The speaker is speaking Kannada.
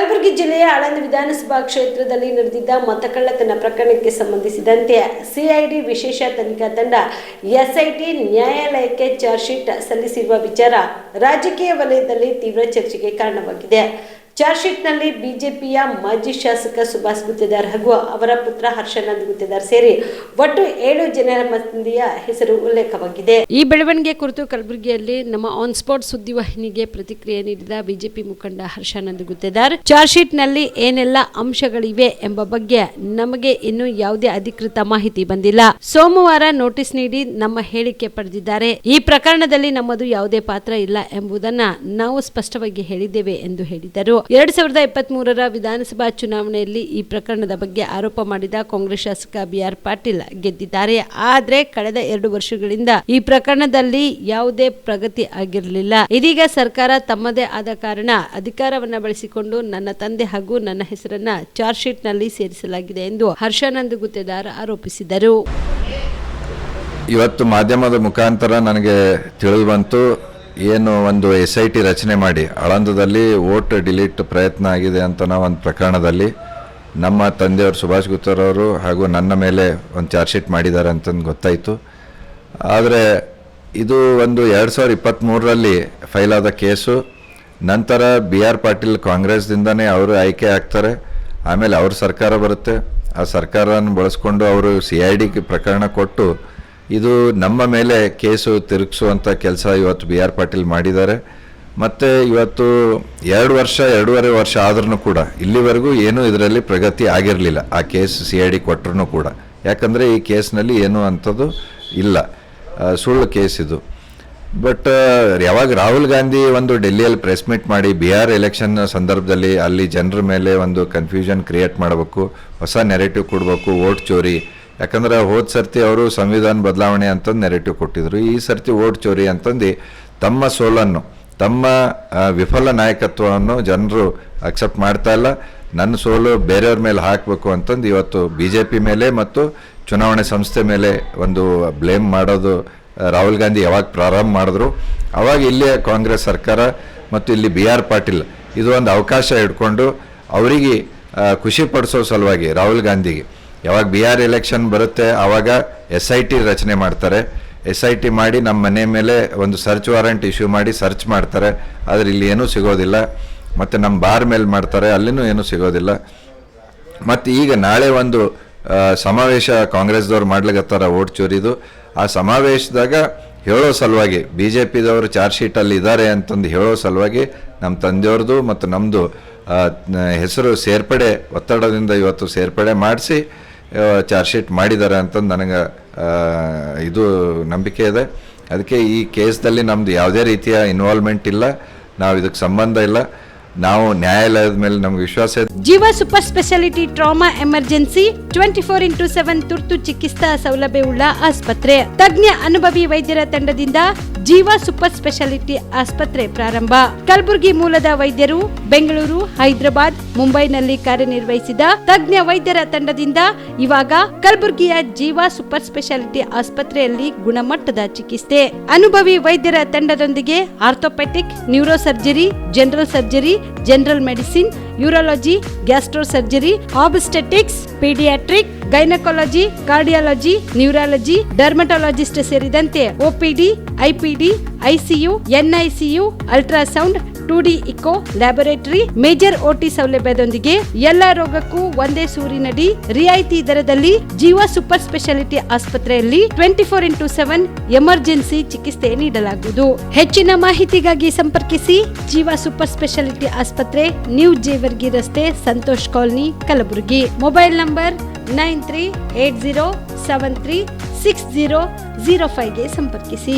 ಕಲಬುರಗಿ ಜಿಲ್ಲೆಯ ಆಳಂದ ವಿಧಾನಸಭಾ ಕ್ಷೇತ್ರದಲ್ಲಿ ನಡೆದಿದ್ದ ಮತಕಳ್ಳತನ ಪ್ರಕರಣಕ್ಕೆ ಸಂಬಂಧಿಸಿದಂತೆ ಸಿಐಡಿ ವಿಶೇಷ ತನಿಖಾ ತಂಡ ಎಸ್ಐಟಿ ನ್ಯಾಯಾಲಯಕ್ಕೆ ಚಾರ್ಜ್ ಶೀಟ್ ಸಲ್ಲಿಸಿರುವ ವಿಚಾರ ರಾಜಕೀಯ ವಲಯದಲ್ಲಿ ತೀವ್ರ ಚರ್ಚೆಗೆ ಕಾರಣವಾಗಿದೆ. ಚಾರ್ಜ್ ಶೀಟ್ನಲ್ಲಿ ಬಿಜೆಪಿಯ ಮಾಜಿ ಶಾಸಕ ಸುಭಾಷ್ ಗುತ್ತೇದಾರ್ ಹಾಗೂ ಅವರ ಪುತ್ರ ಹರ್ಷಾನಂದ್ ಗುತ್ತೇದಾರ್ ಸೇರಿ ಒಟ್ಟು 7 ಜನರ ಮಂದಿಯ ಹೆಸರು ಉಲ್ಲೇಖವಾಗಿದೆ. ಈ ಬೆಳವಣಿಗೆ ಕುರಿತು ಕಲಬುರಗಿಯಲ್ಲಿ ನಮ್ಮ ಆನ್ ಸ್ಪಾಟ್ ಸುದ್ದಿವಾಹಿನಿಗೆ ಪ್ರತಿಕ್ರಿಯೆ ನೀಡಿದ ಬಿಜೆಪಿ ಮುಖಂಡ ಹರ್ಷಾನಂದ್ ಗುತ್ತೇದಾರ್, ಚಾರ್ಜ್ ಶೀಟ್ನಲ್ಲಿ ಏನೆಲ್ಲ ಅಂಶಗಳಿವೆ ಎಂಬ ಬಗ್ಗೆ ನಮಗೆ ಇನ್ನೂ ಯಾವುದೇ ಅಧಿಕೃತ ಮಾಹಿತಿ ಬಂದಿಲ್ಲ. ಸೋಮವಾರ ನೋಟಿಸ್ ನೀಡಿ ನಮ್ಮ ಹೇಳಿಕೆ ಪಡೆದಿದ್ದಾರೆ. ಈ ಪ್ರಕರಣದಲ್ಲಿ ನಮ್ಮದು ಯಾವುದೇ ಪಾತ್ರ ಇಲ್ಲ ಎಂಬುದನ್ನ ನಾವು ಸ್ಪಷ್ಟವಾಗಿ ಹೇಳಿದ್ದೇವೆ ಎಂದು ಹೇಳಿದರು. 2023ರ ವಿಧಾನಸಭಾ ಚುನಾವಣೆಯಲ್ಲಿ ಈ ಪ್ರಕರಣದ ಬಗ್ಗೆ ಆರೋಪ ಮಾಡಿದ ಕಾಂಗ್ರೆಸ್ ಶಾಸಕ ಬಿಆರ್ ಪಾಟೀಲ್ ಗೆದ್ದಿದ್ದಾರೆ. ಆದರೆ ಕಳೆದ 2 ವರ್ಷಗಳಿಂದ ಈ ಪ್ರಕರಣದಲ್ಲಿ ಯಾವುದೇ ಪ್ರಗತಿ ಆಗಿರಲಿಲ್ಲ. ಇದೀಗ ಸರ್ಕಾರ ತಮ್ಮದೇ ಆದ ಕಾರಣ ಅಧಿಕಾರವನ್ನ ಬಳಸಿಕೊಂಡು ನನ್ನ ತಂದೆ ಹಾಗೂ ನನ್ನ ಹೆಸರನ್ನ ಚಾರ್ಜ್ ಶೀಟ್ ನಲ್ಲಿ ಸೇರಿಸಲಾಗಿದೆ ಎಂದು ಹರ್ಷಾನಂದ್ ಗುತ್ತೇದಾರ್ ಆರೋಪಿಸಿದರು. ಇವತ್ತು ಮಾಧ್ಯಮದ ಮುಖಾಂತರ ನನಗೆ ತಿಳಿದು ಬಂತು, ಏನು ಒಂದು SIT ರಚನೆ ಮಾಡಿ ಆಳಂದದಲ್ಲಿ ವೋಟ್ ಡಿಲೀಟ್ ಪ್ರಯತ್ನ ಆಗಿದೆ ಅಂತ ಒಂದು ಪ್ರಕರಣದಲ್ಲಿ ನಮ್ಮ ತಂದೆಯವರು ಸುಭಾಷ್ ಗುತ್ತೇದಾರ್ ಅವರು ಹಾಗೂ ನನ್ನ ಮೇಲೆ ಒಂದು ಚಾರ್ಜ್ ಶೀಟ್ ಮಾಡಿದ್ದಾರೆ ಅಂತಂದು ಗೊತ್ತಾಯಿತು. ಆದರೆ ಇದು ಒಂದು 2023ರಲ್ಲಿ ಫೈಲ್ ಆದ ಕೇಸು. ನಂತರ BR ಪಾಟೀಲ್ ಕಾಂಗ್ರೆಸ್ದಿಂದನೇ ಅವರು ಆಯ್ಕೆ ಆಗ್ತಾರೆ. ಆಮೇಲೆ ಅವ್ರ ಸರ್ಕಾರ ಬರುತ್ತೆ. ಆ ಸರ್ಕಾರವನ್ನು ಬಳಸ್ಕೊಂಡು ಅವರು CID ಪ್ರಕರಣ ಕೊಟ್ಟು ಇದು ನಮ್ಮ ಮೇಲೆ ಕೇಸು ತಿರುಗಿಸುವಂಥ ಕೆಲಸ ಇವತ್ತು BR ಪಾಟೀಲ್ ಮಾಡಿದ್ದಾರೆ. ಮತ್ತು ಇವತ್ತು 2.5 ವರ್ಷ ಆದ್ರೂ ಕೂಡ ಇಲ್ಲಿವರೆಗೂ ಏನೂ ಇದರಲ್ಲಿ ಪ್ರಗತಿ ಆಗಿರಲಿಲ್ಲ. ಆ ಕೇಸ್ CID ಕೊಟ್ಟರು ಕೂಡ, ಯಾಕಂದರೆ ಈ ಕೇಸ್ನಲ್ಲಿ ಏನೂ ಅಂಥದ್ದು ಇಲ್ಲ, ಸುಳ್ಳು ಕೇಸ್ ಇದು. ಬಟ್ ಯಾವಾಗ ರಾಹುಲ್ ಗಾಂಧಿ ಒಂದು ಡೆಲ್ಲಿಯಲ್ಲಿ ಪ್ರೆಸ್ ಮೀಟ್ ಮಾಡಿ ಬಿಹಾರ್ ಎಲೆಕ್ಷನ್ ಸಂದರ್ಭದಲ್ಲಿ ಅಲ್ಲಿ ಜನರ ಮೇಲೆ ಒಂದು ಕನ್ಫ್ಯೂಷನ್ ಕ್ರಿಯೇಟ್ ಮಾಡಬೇಕು, ಹೊಸ ನೆರೆಟಿವ್ ಕೊಡಬೇಕು, ವೋಟ್ ಚೋರಿ, ಯಾಕಂದ್ರೆ ಹೋದ ಸರ್ತಿ ಅವರು ಸಂವಿಧಾನ ಬದಲಾವಣೆ ಅಂತಂದು ನೆರೆಟಿವ್ ಕೊಟ್ಟಿದ್ರು. ಈ ಸರ್ತಿ ವೋಟ್ ಚೋರಿ ಅಂತಂದು ತಮ್ಮ ಸೋಲನ್ನು, ತಮ್ಮ ವಿಫಲ ನಾಯಕತ್ವವನ್ನು ಜನರು ಅಕ್ಸೆಪ್ಟ್ ಮಾಡ್ತಾ ಇಲ್ಲ. ನನ್ನ ಸೋಲು ಬೇರೆಯವ್ರ ಮೇಲೆ ಹಾಕಬೇಕು ಅಂತಂದು ಇವತ್ತು BJP ಮೇಲೆ ಮತ್ತು ಚುನಾವಣೆ ಸಂಸ್ಥೆ ಮೇಲೆ ಒಂದು ಬ್ಲೇಮ್ ಮಾಡೋದು ರಾಹುಲ್ ಗಾಂಧಿ ಯಾವಾಗ ಪ್ರಾರಂಭ ಮಾಡಿದ್ರು ಅವಾಗ ಇಲ್ಲಿ ಕಾಂಗ್ರೆಸ್ ಸರ್ಕಾರ ಮತ್ತು ಇಲ್ಲಿ BR ಪಾಟೀಲ್ ಇದು ಒಂದು ಅವಕಾಶ ಇಟ್ಕೊಂಡು ಅವರಿಗೆ ಖುಷಿ ಪಡಿಸೋ ಸಲುವಾಗಿ ರಾಹುಲ್ ಗಾಂಧಿಗೆ ಯಾವಾಗ BR ಎಲೆಕ್ಷನ್ ಬರುತ್ತೆ ಆವಾಗ SIT ರಚನೆ ಮಾಡ್ತಾರೆ. SIT ಮಾಡಿ ನಮ್ಮ ಮನೆ ಮೇಲೆ ಒಂದು ಸರ್ಚ್ ವಾರೆಂಟ್ ಇಶ್ಯೂ ಮಾಡಿ ಸರ್ಚ್ ಮಾಡ್ತಾರೆ. ಆದರೆ ಇಲ್ಲಿ ಏನೂ ಸಿಗೋದಿಲ್ಲ. ಮತ್ತು ನಮ್ಮ ಬಾರ್ ಮೇಲೆ ಮಾಡ್ತಾರೆ, ಅಲ್ಲಿನೂ ಏನೂ ಸಿಗೋದಿಲ್ಲ. ಮತ್ತು ಈಗ ನಾಳೆ ಒಂದು ಸಮಾವೇಶ ಕಾಂಗ್ರೆಸ್ದವ್ರು ಮಾಡ್ಲಿಕತ್ತಾರ ವೋಟ್ ಚೋರಿದು. ಆ ಸಮಾವೇಶದಾಗ ಹೇಳೋ ಸಲುವಾಗಿ BJPದವರು ಚಾರ್ಜ್ ಶೀಟಲ್ಲಿ ಇದ್ದಾರೆ ಅಂತಂದು ಹೇಳೋ ಸಲುವಾಗಿ ನಮ್ಮ ತಂದೆಯವ್ರದ್ದು ಮತ್ತು ನಮ್ಮದು ಹೆಸರು ಸೇರ್ಪಡೆ ಒತ್ತಡದಿಂದ ಇವತ್ತು ಸೇರ್ಪಡೆ ಮಾಡಿಸಿ ಚಾರ್ಜ್ ಶೀಟ್ ಮಾಡಿದ್ದಾರೆ ಅಂತಂದು ನನಗೆ ಇದು ನಂಬಿಕೆ ಇದೆ. ಅದಕ್ಕೆ ಈ ಕೇಸ್ದಲ್ಲಿ ನಮ್ಮದು ಯಾವುದೇ ರೀತಿಯ ಇನ್ವಾಲ್ವ್ಮೆಂಟ್ ಇಲ್ಲ, ನಾವು ಇದಕ್ಕೆ ಸಂಬಂಧ ಇಲ್ಲ. ನಾವು ನ್ಯಾಯಾಲಯದ ಮೇಲೆ ನಮ್ಗೆ ವಿಶ್ವಾಸ ಇದೆ. ಜೀವ super speciality trauma emergency 24x7 ತುರ್ತು ಚಿಕಿತ್ಸಾ ಸೌಲಭ್ಯವುಳ್ಳ ಆಸ್ಪತ್ರೆ. ತಜ್ಞ ಅನುಭವಿ ವೈದ್ಯರ ತಂಡದಿಂದ ಜೀವ ಸೂಪರ್ ಸ್ಪೆಷಾಲಿಟಿ ಆಸ್ಪತ್ರೆ ಪ್ರಾರಂಭ. ಕಲಬುರಗಿ ಮೂಲದ ವೈದ್ಯರು ಬೆಂಗಳೂರು, ಹೈದರಾಬಾದ್, ಮುಂಬೈನಲ್ಲಿ ಕಾರ್ಯನಿರ್ವಹಿಸಿದ ತಜ್ಞ ವೈದ್ಯರ ತಂಡದಿಂದ ಇವಾಗ ಕಲಬುರಗಿಯ ಜೀವ ಸೂಪರ್ ಸ್ಪೆಷಾಲಿಟಿ ಆಸ್ಪತ್ರೆಯಲ್ಲಿ ಗುಣಮಟ್ಟದ ಚಿಕಿತ್ಸೆ. ಅನುಭವಿ ವೈದ್ಯರ ತಂಡದೊಂದಿಗೆ orthopaedic, neuro surgery, general surgery, general medicine, urology, gastro surgery, obstetrics, paediatric, gynaecology, cardiology, neurology, dermatologist ಸೇರಿದಂತೆ OPD, IPD, ICU, NICU, ultrasound, 2D echo, laboratory, major OT ಸೌಲಭ್ಯದೊಂದಿಗೆ ಎಲ್ಲ ರೋಗಕ್ಕೂ ಒಂದೇ ಸೂರಿನಡಿ ರಿಯಾಯಿತಿ ದರದಲ್ಲಿ ಜೀವ ಸೂಪರ್ ಸ್ಪೆಷಾಲಿಟಿ ಆಸ್ಪತ್ರೆಯಲ್ಲಿ 24x7 ಎಮರ್ಜೆನ್ಸಿ ಚಿಕಿತ್ಸೆ ನೀಡಲಾಗುವುದು. ಹೆಚ್ಚಿನ ಮಾಹಿತಿಗಾಗಿ ಸಂಪರ್ಕಿಸಿ ಜೀವ ಸೂಪರ್ ಸ್ಪೆಷಾಲಿಟಿ ಆಸ್ಪತ್ರೆ, ನ್ಯೂ ಜೇವರ್ಗಿ ರಸ್ತೆ, Santosh colony, Kalaburagi. Mobile number 9380736005ಗೆ ಸಂಪರ್ಕಿಸಿ.